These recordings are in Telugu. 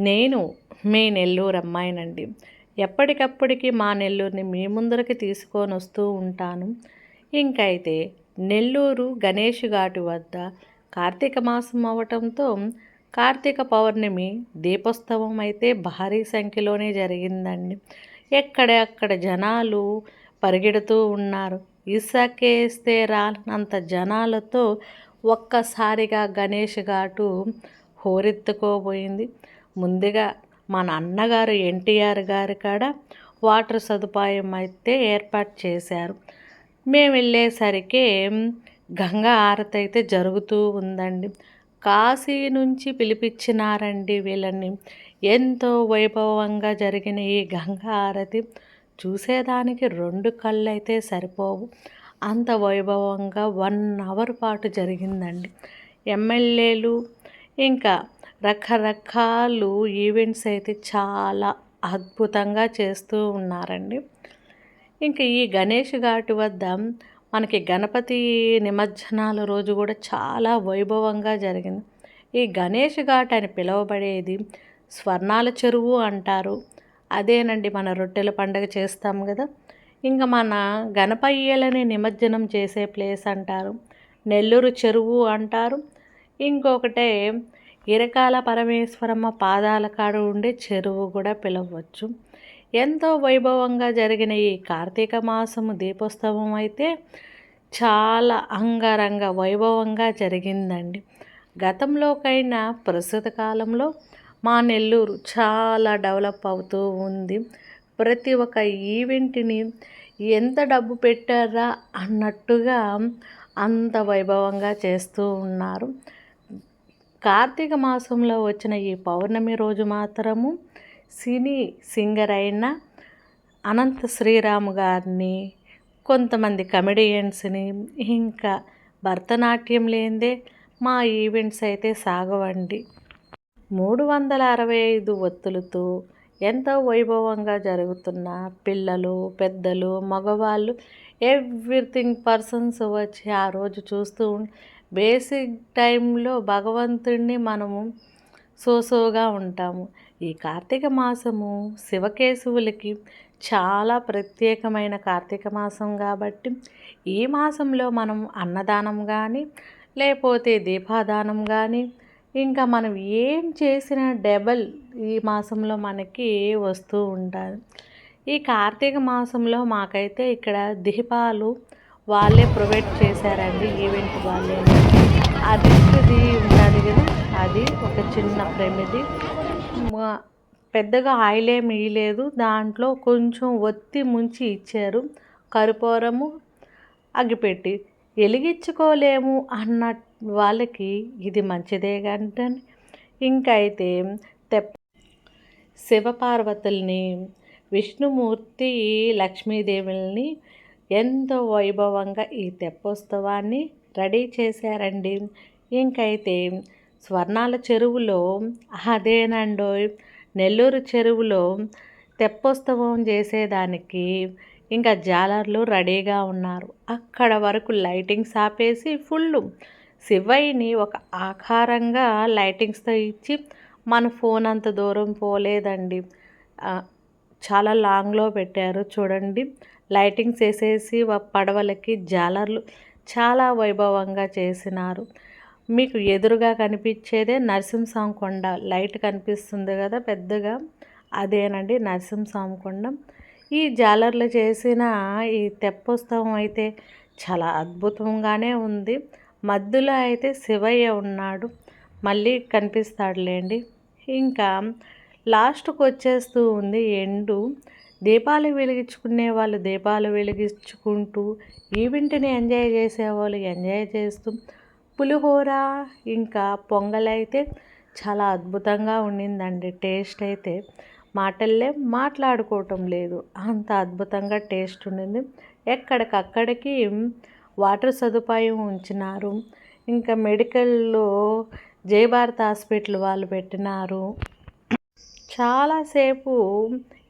నేను మీ నెల్లూరు అమ్మాయినండి. ఎప్పటికప్పటికి మా నెల్లూరుని మీ ముందరికి తీసుకొని వస్తూ ఉంటాను. ఇంకైతే నెల్లూరు గణేష్ ఘాటు వద్ద కార్తీక మాసం అవ్వటంతో కార్తీక పౌర్ణమి దీపోత్సవం అయితే భారీ సంఖ్యలోనే జరిగిందండి. ఎక్కడెక్కడ జనాలు పరిగెడుతూ ఉన్నారు. ఇసుకేస్తే రానంత జనాలతో ఒక్కసారిగా గణేష్ ఘాటు హోరెత్తుకోబోయింది. ముందుగా మన అన్నగారు ఎన్టీఆర్ గారి కాడ వాటర్ సదుపాయం అయితే ఏర్పాటు చేశారు. మేము వెళ్ళేసరికి గంగా హారతి అయితే జరుగుతూ ఉందండి. కాశీ నుంచి పిలిపించినారండి వీళ్ళని. ఎంతో వైభవంగా జరిగిన ఈ గంగా హారతి చూసేదానికి 2 కళ్ళు అయితే సరిపోవు. అంత వైభవంగా 1 అవర్ పాటు జరిగిందండి. ఎమ్మెల్యేలు ఇంకా రకరకాలు ఈవెంట్స్ అయితే చాలా అద్భుతంగా చేస్తూ ఉన్నారండి. ఇంకా ఈ గణేష్ ఘాట్ వద్ద మనకి గణపతి నిమజ్జనాల రోజు కూడా చాలా వైభవంగా జరిగింది. ఈ గణేష్ ఘాట్ అని పిలువబడేది స్వర్ణాల చెరువు అంటారు. అదేనండి మన రొట్టెల పండుగ చేస్తాం కదా, ఇంకా మన గణపయ్యలని నిమజ్జనం చేసే ప్లేస్ అంటారు. నెల్లూరు చెరువు అంటారు. ఇంకొకటే ఇరకాల పరమేశ్వరమ్మ పాదాల కాడ ఉండే చెరువు కూడా పిలవచ్చు. ఎంతో వైభవంగా జరిగిన ఈ కార్తీక మాసము దీపోత్సవం అయితే చాలా అంగరంగ వైభవంగా జరిగిందండి. గతంలోకైనా ప్రస్తుత కాలంలో మా నెల్లూరు చాలా డెవలప్ అవుతూ ఉంది. ప్రతి ఒక్క ఈవెంట్ని ఎంత డబ్బు పెట్టారా అన్నట్టుగా అంత వైభవంగా చేస్తూ ఉన్నారు. కార్తీక మాసంలో వచ్చిన ఈ పౌర్ణమి రోజు మాత్రము సినీ సింగర్ అయిన అనంత శ్రీరామ్ గారిని, కొంతమంది కమెడియన్స్ని, ఇంకా భరతనాట్యం లేనిదే మా ఈవెంట్స్ అయితే సాగవండి. 365 ఒత్తులతో ఎంతో వైభవంగా జరుగుతున్న పిల్లలు, పెద్దలు, మగవాళ్ళు ఎవ్రీథింగ్ పర్సన్స్ వచ్చి ఆ రోజు చూస్తూ బేసిక్ టైంలో భగవంతుడిని మనము సోసోగా ఉంటాము. ఈ కార్తీక మాసము శివకేశవులకి చాలా ప్రత్యేకమైన కార్తీక మాసం కాబట్టి ఈ మాసంలో మనం అన్నదానం కానీ, లేకపోతే దీపాదానం కానీ, ఇంకా మనం ఏం చేసిన డబల్ ఈ మాసంలో మనకి వస్తూ ఉంటుంది. ఈ కార్తీక మాసంలో మాకైతే ఇక్కడ దీపాలు వాళ్ళే ప్రొవైడ్ చేశారండి, ఈవెంట్ వాళ్ళే. అది ఉంటుంది కదా, అది ఒక చిన్న ప్రమిది, పెద్దగా ఆయిల్ ఏమి ఇయ్యలేదు, దాంట్లో కొంచెం ఒత్తి ముంచి ఇచ్చారు. కర్పూరము, అగ్గిపెట్టి వెలిగించుకోలేము అన్న వాళ్ళకి ఇది మంచిదే కంటే. ఇంకైతే శివపార్వతుల్ని, విష్ణుమూర్తి, లక్ష్మీదేవుల్ని ఎంతో వైభవంగా ఈ తెప్పోత్సవాన్ని రెడీ చేశారండి. ఇంకైతే స్వర్ణాల చెరువులో అదేనండో నెల్లూరు చెరువులో తెప్పోత్సవం చేసేదానికి ఇంకా జాలర్లు రెడీగా ఉన్నారు. అక్కడ వరకు లైటింగ్స్ ఆపేసి ఫుల్ శివయ్యని ఒక ఆకారంగా లైటింగ్స్తో ఇచ్చి మన ఫోన్ అంత దూరం పోలేదండి, చాలా లాంగ్లో పెట్టారు చూడండి. లైటింగ్స్ వేసేసి పడవలకి జాలర్లు చాలా వైభవంగా చేసినారు. మీకు ఎదురుగా కనిపించేదే నరసింహస్వామి కొండ, లైట్ కనిపిస్తుంది కదా పెద్దగా, అదేనండి నరసింహస్వామి కొండ. ఈ జాలర్లు చేసిన ఈ తెప్పోత్సవం అయితే చాలా అద్భుతంగానే ఉంది. మధ్యలో అయితే శివయ్య ఉన్నాడు, మళ్ళీ కనిపిస్తాడులేండి. ఇంకా లాస్ట్కి వచ్చేస్తూ ఉంది ఎండు. దీపాలు వెలిగించుకునే వాళ్ళు దీపాలు వెలిగించుకుంటూ, ఈవెంట్ని ఎంజాయ్ చేసేవాళ్ళు ఎంజాయ్ చేస్తూ, పులిహోర ఇంకా పొంగల్ అయితే చాలా అద్భుతంగా ఉండిందండి. టేస్ట్ అయితే మాటల్లే మాట్లాడుకోవటం లేదు, అంత అద్భుతంగా టేస్ట్ ఉండింది. ఎక్కడికక్కడికి వాటర్ సదుపాయం ఉంచినారు. ఇంకా మెడికల్లో జయభారత్ హాస్పిటల్ వాళ్ళు పెట్టినారు. చాలాసేపు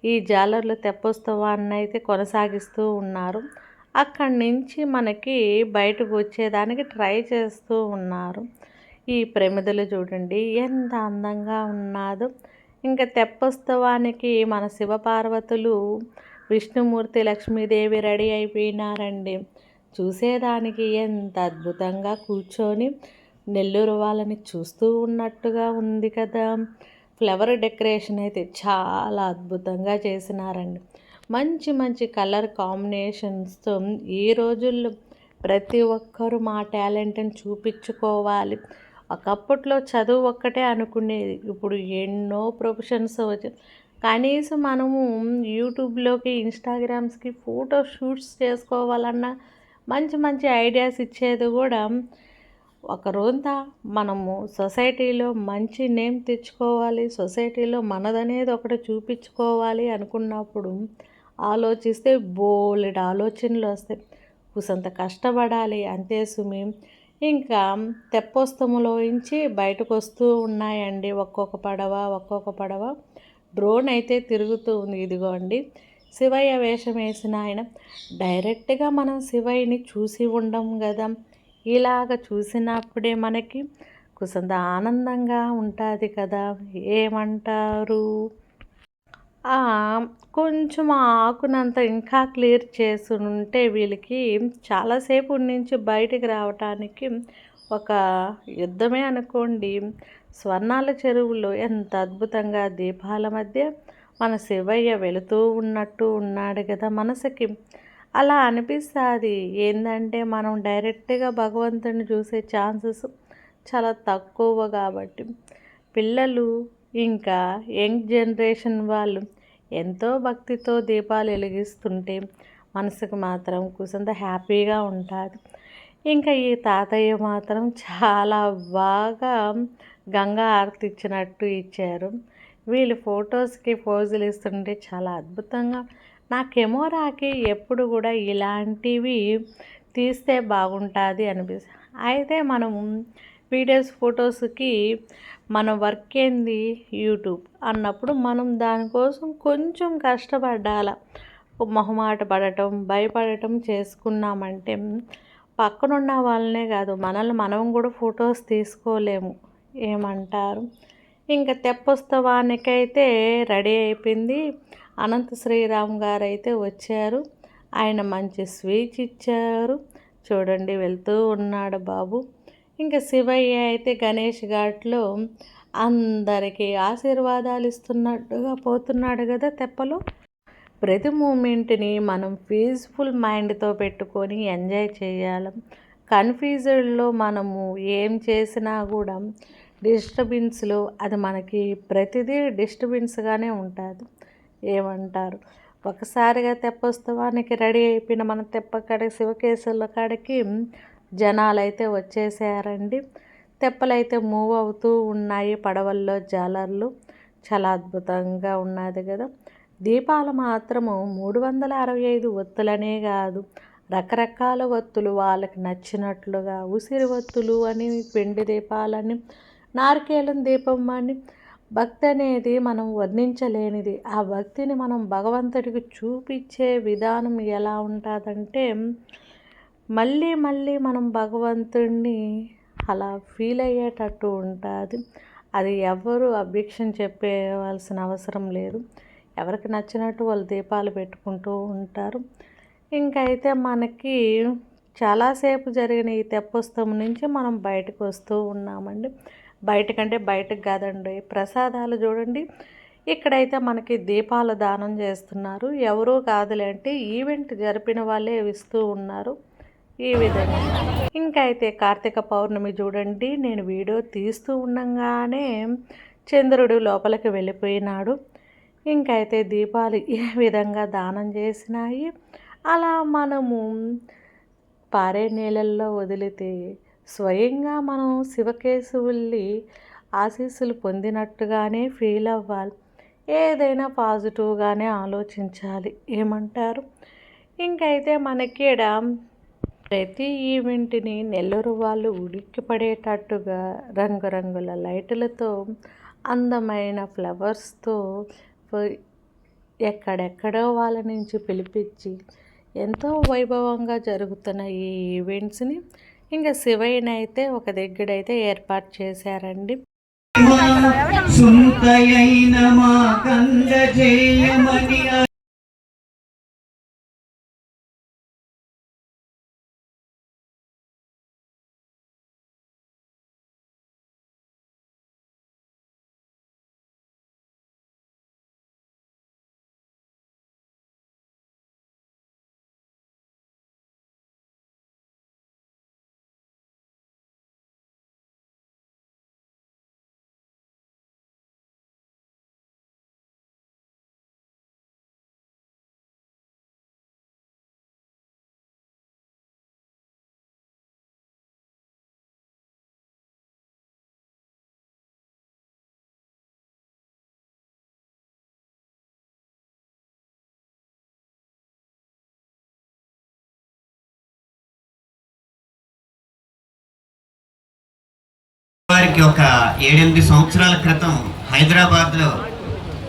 ఈ జాలర్ల తెప్పోత్సవాన్ని అయితే కొనసాగిస్తూ ఉన్నారు. అక్కడి నుంచి మనకి బయటకు వచ్చేదానికి ట్రై చేస్తూ ఉన్నారు. ఈ ప్రమిదలు చూడండి ఎంత అందంగా ఉన్నాదో. ఇంకా తెప్పోత్సవానికి మన శివపార్వతులు, విష్ణుమూర్తి, లక్ష్మీదేవి రెడీ అయిపోయినారండి. చూసేదానికి ఎంత అద్భుతంగా కూర్చొని నెల్లూరు వాళ్ళని చూస్తూ ఉన్నట్టుగా ఉంది కదా. ఫ్లవర్ డెకరేషన్ అయితే చాలా అద్భుతంగా చేసినారండి. మంచి మంచి కలర్ కాంబినేషన్స్తో ఈ రోజుల్లో ప్రతి ఒక్కరూ మా టాలెంట్ని చూపించుకోవాలి. ఒకప్పట్లో చదువు ఒక్కటే అనుకునేది, ఇప్పుడు ఎన్నో ప్రొఫెషన్స్ వచ్చాయి. కనీసం మనము యూట్యూబ్లోకి, ఇన్స్టాగ్రామ్స్కి ఫోటో షూట్స్ చేసుకోవాలన్నా మంచి మంచి ఐడియాస్ ఇచ్చేది కూడా ఒక రోజంతా మనము సొసైటీలో మంచి నేమ్ తెచ్చుకోవాలి, సొసైటీలో మనదనేది ఒకటి చూపించుకోవాలి అనుకున్నప్పుడు ఆలోచిస్తే బోలెడు ఆలోచనలు వస్తాయి. కుసంత కష్టపడాలి అంతే సుమి. ఇంకా తెప్పోత్సవంలోంచి బయటకు వస్తూ ఉన్నాయండి ఒక్కొక్క పడవ. డ్రోన్ అయితే తిరుగుతూ ఉంది. ఇదిగోండి శివయ్య వేషం వేసిన ఆయన. డైరెక్ట్గా మనం శివయ్యని చూసి ఉండం కదా, ఇలాగ చూసినప్పుడే మనకి కుసంత ఆనందంగా ఉంటుంది కదా. ఏమంటారు? కొంచెం ఆ ఆకునంతా ఇంకా క్లియర్ చేసుంటే వీళ్ళకి చాలాసేపు నుంచి బయటికి రావటానికి ఒక యుద్ధమే అనుకోండి. స్వర్ణాల చెరువులో ఎంత అద్భుతంగా దీపాల మధ్య మన శివయ్య వెళుతూ ఉన్నట్టు ఉన్నాడు కదా. మనసుకి అలా అనిపిస్తుంది. ఏంటంటే మనం డైరెక్ట్గా భగవంతుని చూసే ఛాన్సెస్ చాలా తక్కువ కాబట్టి పిల్లలు ఇంకా యంగ్ జనరేషన్ వాళ్ళు ఎంతో భక్తితో దీపాలు వెలిగిస్తుంటే మనసుకు మాత్రం కుసంత హ్యాపీగా ఉంటుంది. ఇంకా ఈ తాతయ్య మాత్రం చాలా బాగా గంగా హారతి ఇచ్చినట్టు ఇచ్చారు. వీళ్ళు ఫొటోస్కి పోజులు ఇస్తుంటే చాలా అద్భుతంగా. నా కెమెరాకి ఎప్పుడు కూడా ఇలాంటివి తీస్తే బాగుంటుంది అనిపిస్తుంది. అయితే మనం వీడియోస్, ఫొటోస్కి మన వర్క్ ఏంది యూట్యూబ్ అన్నప్పుడు మనం దానికోసం కొంచెం కష్టపడాల. మొహమాట పడటం, భయపడటం చేసుకున్నామంటే పక్కనున్న వాళ్ళనే కాదు మనల్ని మనం కూడా ఫొటోస్ తీసుకోలేము. ఏమంటారు? ఇంకా తెప్పోత్సవానికైతే రెడీ అయిపోయింది. అనంత శ్రీరామ్ గారు అయితే వచ్చారు. ఆయన మంచి స్పీచ్ ఇచ్చారు. చూడండి వెళ్తూ ఉన్నాడు బాబు. ఇంకా శివయ్య అయితే గణేష్ ఘాట్లో అందరికీ ఆశీర్వాదాలు ఇస్తున్నట్టుగా పోతున్నాడు కదా తెప్పలో. ప్రతి మూమెంట్ని మనం పీస్ఫుల్ మైండ్తో పెట్టుకొని ఎంజాయ్ చేయాలి. కన్ఫ్యూజన్లో మనము ఏం చేసినా కూడా డిస్టర్బెన్స్లో అది మనకి ప్రతిదీ డిస్టర్బెన్స్గానే ఉంటుంది. ఏమంటారు? ఒకసారిగా తెప్పోత్సవానికి రెడీ అయిపోయిన మన తెప్పకాడ శివకేశవుల కాడికి జనాలు అయితే వచ్చేసారండి. తెప్పలైతే మూవ్ అవుతూ ఉన్నాయి పడవల్లో, జాలర్లు. చాలా అద్భుతంగా ఉన్నది కదా. దీపాలు మాత్రము 365 ఒత్తులనే కాదు, రకరకాల ఒత్తులు వాళ్ళకి నచ్చినట్లుగా, ఉసిరి ఒత్తులు అని, పిండి దీపాలని, నారికేళం దీపం అని. భక్తి అనేది మనం వర్ణించలేనిది. ఆ భక్తిని మనం భగవంతుడికి చూపించే విధానం ఎలా ఉంటుందంటే మళ్ళీ మళ్ళీ మనం భగవంతుడిని అలా ఫీల్ అయ్యేటట్టు ఉంటుంది. అది ఎవరు అబ్జెక్షన్ చెప్పేవాల్సిన అవసరం లేదు. ఎవరికి నచ్చినట్టు వాళ్ళు దీపాలు పెట్టుకుంటూ ఉంటారు. ఇంకైతే మనకి చాలాసేపు జరిగిన ఈ తెప్పోత్సవం నుంచి మనం బయటకు వస్తూ ఉన్నామండి. బయటకంటే బయటకు కాదండి, ప్రసాదాలు చూడండి. ఇక్కడైతే మనకి దీపాల దానం చేస్తున్నారు. ఎవరూ కాదులే అంటే ఈవెంట్ జరిపిన వాళ్ళే ఇస్తూ ఉన్నారు. ఈ విధంగా ఇంకైతే కార్తీక పౌర్ణమి చూడండి. నేను వీడియో తీస్తూ ఉండగానే చంద్రుడు లోపలికి వెళ్ళిపోయినాడు. ఇంకైతే దీపాలు ఏ విధంగా దానం చేసినాయి. అలా మనము పారే నీళ్ళల్లో వదిలితే స్వయంగా మనం శివకేశవుల్ని ఆశీస్సులు పొందినట్టుగానే ఫీల్ అవ్వాలి. ఏదైనా పాజిటివ్గానే ఆలోచించాలి. ఏమంటారు? ఇంకైతే మనకి ఈడ ప్రతి ఈవెంట్ని నెల్లూరు వాళ్ళు ఉలిక్కిపడేటట్టుగా రంగురంగుల లైటులతో, అందమైన ఫ్లవర్స్తో ఎక్కడెక్కడో వాళ్ళ నుంచి పిలిపించి ఎంతో వైభవంగా జరుగుతున్న ఈ ఈవెంట్స్ని ఇంకా శివయ్యనైతే ఒక దగ్గరైతే ఏర్పాటు చేశారండి. సుంతయైన మా కందజేయమని వారికి ఒక 7-8 సంవత్సరాల క్రితం హైదరాబాద్లో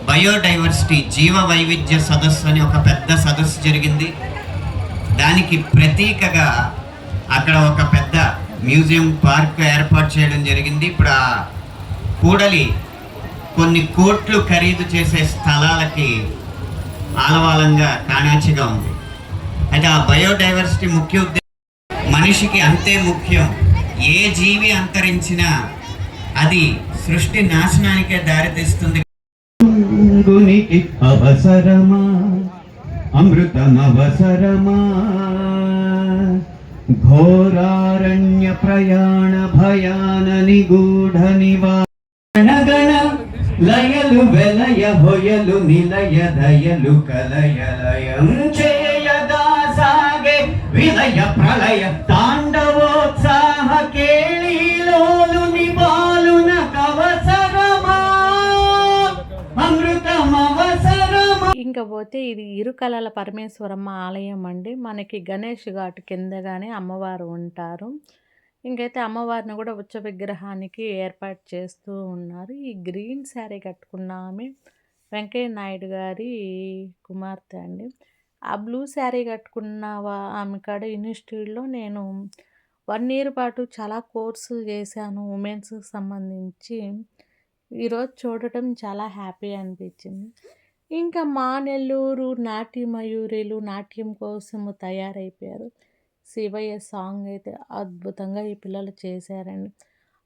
బయోడైవర్సిటీ జీవ వైవిధ్య సదస్సు అని ఒక పెద్ద సదస్సు జరిగింది. దానికి ప్రతీకగా అక్కడ ఒక పెద్ద మ్యూజియం పార్క్ ఏర్పాటు చేయడం జరిగింది. ఇప్పుడు ఆ కూడలి కొన్ని కోట్లు ఖరీదు చేసే స్థలాలకి ఆలవాలంగా కాణాచిగా ఉంది. అయితే ఆ బయోడైవర్సిటీ ముఖ్య ఉద్దేశం మనిషికి అంతే ముఖ్యం. ఏ జీవి అంతరించినా అది సృష్టి నాశనానికే దారితీస్తుంది. అవసరమా అమృతం అవసరమా ఘోరారణ్య ప్రయాణ భయాన నిగూఢ నివారణగణ లయలు వెలయ హొయలు నిలయ దయలు కలయలయం చేయగా సాగే విలయ ప్రళయ తాండవోత్సాహ కేళీలోలు నివాలున కవసరమా అమృతం అవసరమా. ఇంకపోతే ఇది ఇరుకలల పరమేశ్వరమ్మ ఆలయం అండి. మనకి గణేష్ ఘాట్ కిందగానే అమ్మవారు ఉంటారు. ఇంకైతే అమ్మవారిని కూడా ఉచ్చ విగ్రహానికి ఏర్పాటు చేస్తూ ఉన్నారు. ఈ గ్రీన్ శారీ కట్టుకున్న ఆమె వెంకయ్య నాయుడు గారి కుమార్తె అండి. ఆ బ్లూ శారీ కట్టుకున్న ఆమె కాడ ఇన్స్టిట్యూట్లో నేను 1 ఇయర్ పాటు చాలా కోర్సులు చేశాను ఉమెన్స్కి సంబంధించి. ఈరోజు చూడటం చాలా హ్యాపీ అనిపించింది. ఇంకా మా నెల్లూరు నాట్య మయూరిలు నాట్యం కోసము తయారైపోయారు. శివయ్య సాంగ్ అయితే అద్భుతంగా ఈ పిల్లలు చేశారండి.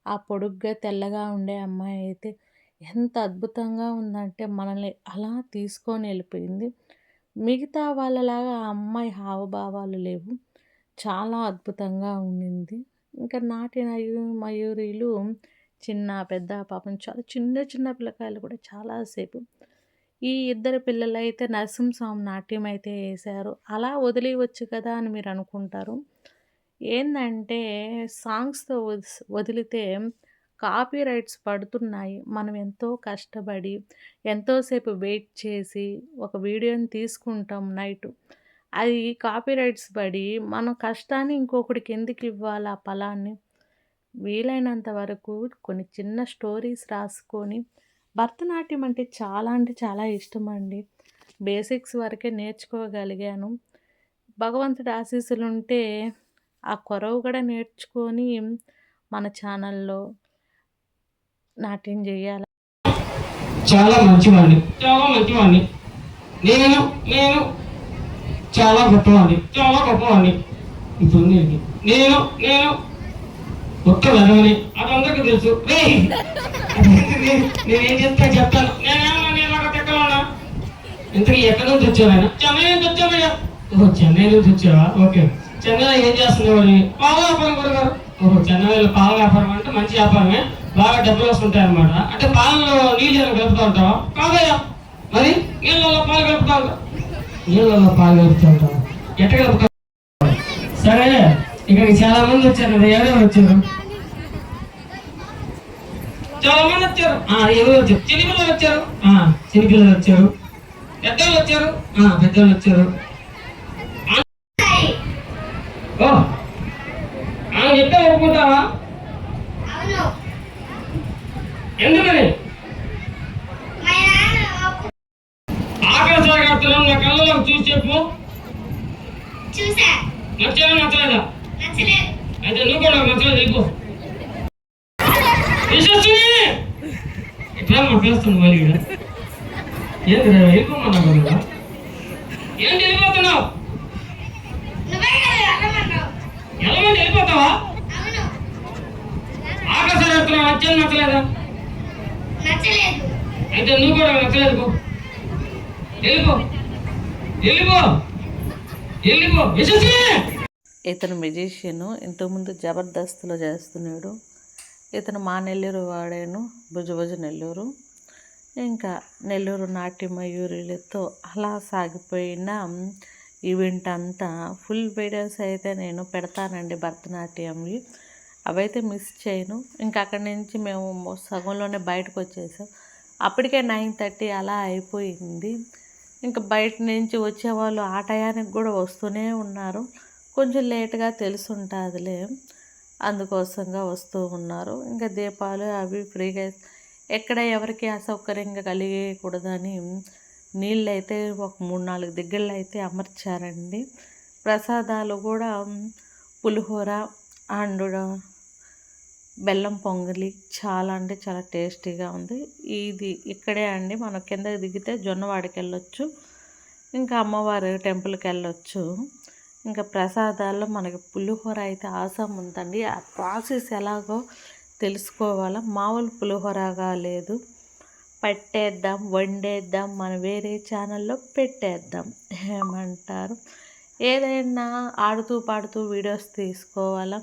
ఆ పొడుగ్గా తెల్లగా ఉండే అమ్మాయి అయితే ఎంత అద్భుతంగా ఉందంటే మనల్ని అలా తీసుకొని వెళ్ళిపోయింది. మిగతా వాళ్ళలాగా ఆ అమ్మాయి హావభావాలు లేవు, చాలా అద్భుతంగా ఉండింది. ఇంకా నాట్య మయూరీలు చిన్న పెద్ద పాపం చాలా చిన్న చిన్న పిల్లకాయలు కూడా చాలాసేపు. ఈ ఇద్దరు పిల్లలైతే నరసింహస్వామి నాట్యం అయితే వేశారు. అలా వదిలేయవచ్చు కదా అని మీరు అనుకుంటారు. ఏంటంటే సాంగ్స్తో వదిలితే కాపీ రైట్స్ పడుతున్నాయి. మనం ఎంతో కష్టపడి ఎంతోసేపు వెయిట్ చేసి ఒక వీడియోని తీసుకుంటాం నైట్. అది కాపీ రైట్స్ పడి మన కష్టాన్ని ఇంకొకటికి ఎందుకు ఇవ్వాలి ఆ ఫలాన్ని. వీలైనంత వరకు కొన్ని చిన్న స్టోరీస్ రాసుకొని భరతనాట్యం అంటే చాలా ఇష్టం అండి. బేసిక్స్ వరకే నేర్చుకోగలిగాను. భగవంతుడి ఆశీస్సులు ఉంటే ఆ కొరవ కూడా నేర్చుకొని మన ఛానల్లో నాట్యం చేయాలి. చాలా మంచివాడిని నేను చాలా గొప్పవాడిని ఇప్పుడు నేను ఒక్క వెదవని అది అందరికీ తెలుసు. నేనేం చెప్తాను. నేను తెక్కలోనా ఇంతకీ ఎక్కడి నుంచి వచ్చావైనా? చెన్నై నుంచి వచ్చావయ్యా. ఓహో, చెన్నై నుంచి వచ్చావా? ఓకే. చెన్నైలో ఏం చేస్తున్నావు? పాల వ్యాపారం గురుగారు. ఓహో, చెన్నైలో పాల వ్యాపారం అంటే మంచి వ్యాపారమే, బాగా డబ్బులు వస్తుంటాయి అనమాట. అంటే పాలలో నీళ్ళు కలుపుతూ ఉంటావా? కాదయ్యా. మరి నీళ్ళలో పాలు కలుపుతా ఉంటావు. ఎట్ట కలుపుతా? సరే, ఇక్కడికి చాలా మంది వచ్చారు. ఎవరెవరు వచ్చారు? చాలా మంది వచ్చారు. ఎవరు వచ్చారు? చిన్నపిల్లలు వచ్చారు. చిన్నపిల్లలు వచ్చారు. పెద్దవాళ్ళు వచ్చారు. పెద్దవాళ్ళు వచ్చారు. చెప్తే ఒప్పుకుంటావా? ఎందుకని? ఆకాశవాణి నా కళ్ళలో చూసి చెప్పు. నచ్చలేదా? అయితే నువ్వు కూడా నచ్చలేదు. నీకు ప్రేమ పిలుస్తుంది మళ్ళీ ఈడ. ఏంది రా, వెళ్ళిపోమన్నావు కదా? ఏంటి వెళ్ళిపోతున్నావు? వెళ్ళమంటే వెళ్ళిపోతావా? ఆకాశం వెళ్తున్నావు, నచ్చని నచ్చలేదా? అయితే నువ్వు కూడా నచ్చలేదు పో. వెళ్ళిపో వెళ్ళిపో వెళ్ళిపో విశ్వసే. ఇతను మెజిషియన్, ఇంతకుముందు జబర్దస్త్లో చేస్తున్నాడు. ఇతను మా నెల్లూరు వాడేను, భుజభుజ నెల్లూరు. ఇంకా నెల్లూరు నాట్య మయూరిలతో అలా సాగిపోయిన ఈవెంట్ అంతా ఫుల్ వీడియోస్ అయితే నేను పెడతానండి భరతనాట్యంవి. అవైతే మిస్ చేయను. ఇంకా అక్కడి నుంచి మేము సగంలోనే బయటకు వచ్చేసాం. అప్పటికే 9:30 అలా అయిపోయింది. ఇంకా బయట నుంచి వచ్చేవాళ్ళు ఆ టయానికి కూడా వస్తూనే ఉన్నారు. కొంచెం లేట్గా తెలుసుంటుందిలే, అందుకోసంగా వస్తూ ఉన్నారు. ఇంకా దీపాలు అవి ఫ్రీగా, ఎక్కడ ఎవరికి అసౌకర్యంగా కలిగకూడదని నీళ్ళు అయితే ఒక 3-4 దగ్గరలో అయితే అమర్చారండి. ప్రసాదాలు కూడా పులిహోర అండ్ బెల్లం పొంగలి చాలా అంటే చాలా టేస్టీగా ఉంది. ఇది ఇక్కడే అండి, మనం కిందకి దిగితే జొన్నవాడికి వెళ్ళొచ్చు, ఇంకా అమ్మవారి టెంపుల్కి వెళ్ళొచ్చు. ఇంకా ప్రసాదాల్లో మనకి పులిహోర అయితే ఆసం ఉందండి. ఆ ప్రాసెస్ ఎలాగో తెలుసుకోవాలా, మామూలు పులిహోరగా లేదు. పట్టేద్దాం, వండేద్దాం, మనం వేరే ఛానల్లో పెట్టేద్దాం, ఏమంటారు. ఏదైనా ఆడుతూ పాడుతూ వీడియోస్ తీసుకోవాలా,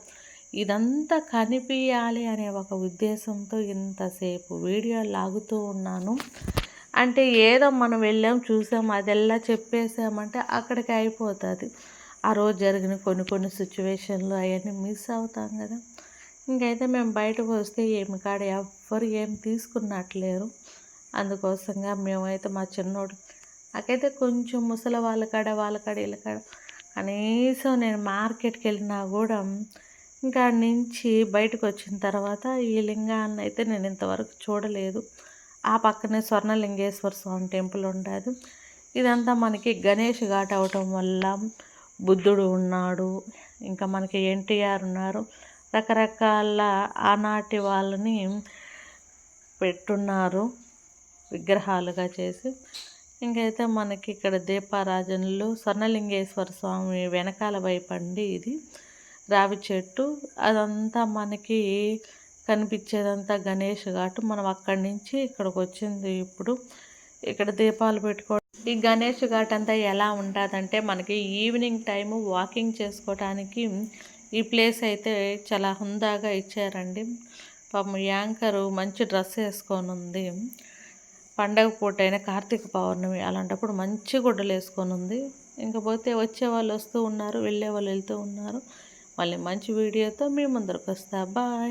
ఇదంతా కనిపించాలి అనే ఒక ఉద్దేశంతో ఇంతసేపు వీడియో లాగుతూ ఉన్నాను. అంటే ఏదో మనం వెళ్ళాం చూసాం అదెల్లా చెప్పేసామంటే అక్కడికి అయిపోతుంది. ఆ రోజు జరిగిన కొన్ని సిచ్యువేషన్లు అవన్నీ మిస్ అవుతాం కదా. ఇంకైతే మేము బయటకు వస్తే ఏమి కాడ ఎవ్వరు ఏం తీసుకున్నట్లేరు. అందుకోసంగా మేమైతే మా చిన్నోడు నాకైతే కొంచెం ముసలి వాళ్ళ కాడ వీళ్ళ కాడ కనీసం నేను మార్కెట్కి వెళ్ళినా కూడా ఇంకా నుంచి బయటకు వచ్చిన తర్వాత ఈ లింగాన్ని అయితే నేను ఇంతవరకు చూడలేదు. ఆ పక్కనే స్వర్ణలింగేశ్వర స్వామి టెంపుల్ ఉంటుంది. ఇదంతా మనకి గణేష్ ఘాట్ అవటం వల్ల బుద్ధుడు ఉన్నాడు, ఇంకా మనకి ఎన్టీఆర్ ఉన్నారు, రకరకాల ఆనాటి వాళ్ళని పెట్టున్నారు విగ్రహాలుగా చేసి. ఇంకైతే మనకి ఇక్కడ దీపారాజనలు స్వర్ణలింగేశ్వర స్వామి వెనకాల వైపు అండి ఇది రావి చెట్టు. అదంతా మనకి కనిపించేదంతా గణేష్ ఘాట్. మనం అక్కడి నుంచి ఇక్కడికి వచ్చింది. ఇప్పుడు ఇక్కడ దీపాలు పెట్టుకో. ఈ గణేష్ ఘాట్ అంతా ఎలా ఉంటుందంటే మనకి ఈవినింగ్ టైము వాకింగ్ చేసుకోవటానికి ఈ ప్లేస్ అయితే చాలా హుందాగా ఇచ్చారండి. పాపం యాంకరు మంచి డ్రెస్ వేసుకొని ఉంది. పండగ పూట అయినా కార్తీక పౌర్ణమి అలాంటప్పుడు మంచి గుడ్డలు వేసుకొని ఉంది. ఇంకపోతే వచ్చే వాళ్ళు వస్తూ ఉన్నారు, వెళ్ళే వాళ్ళు వెళ్తూ ఉన్నారు. మళ్ళీ మంచి వీడియోతో మీ ముందరకు వస్తా. బాయ్.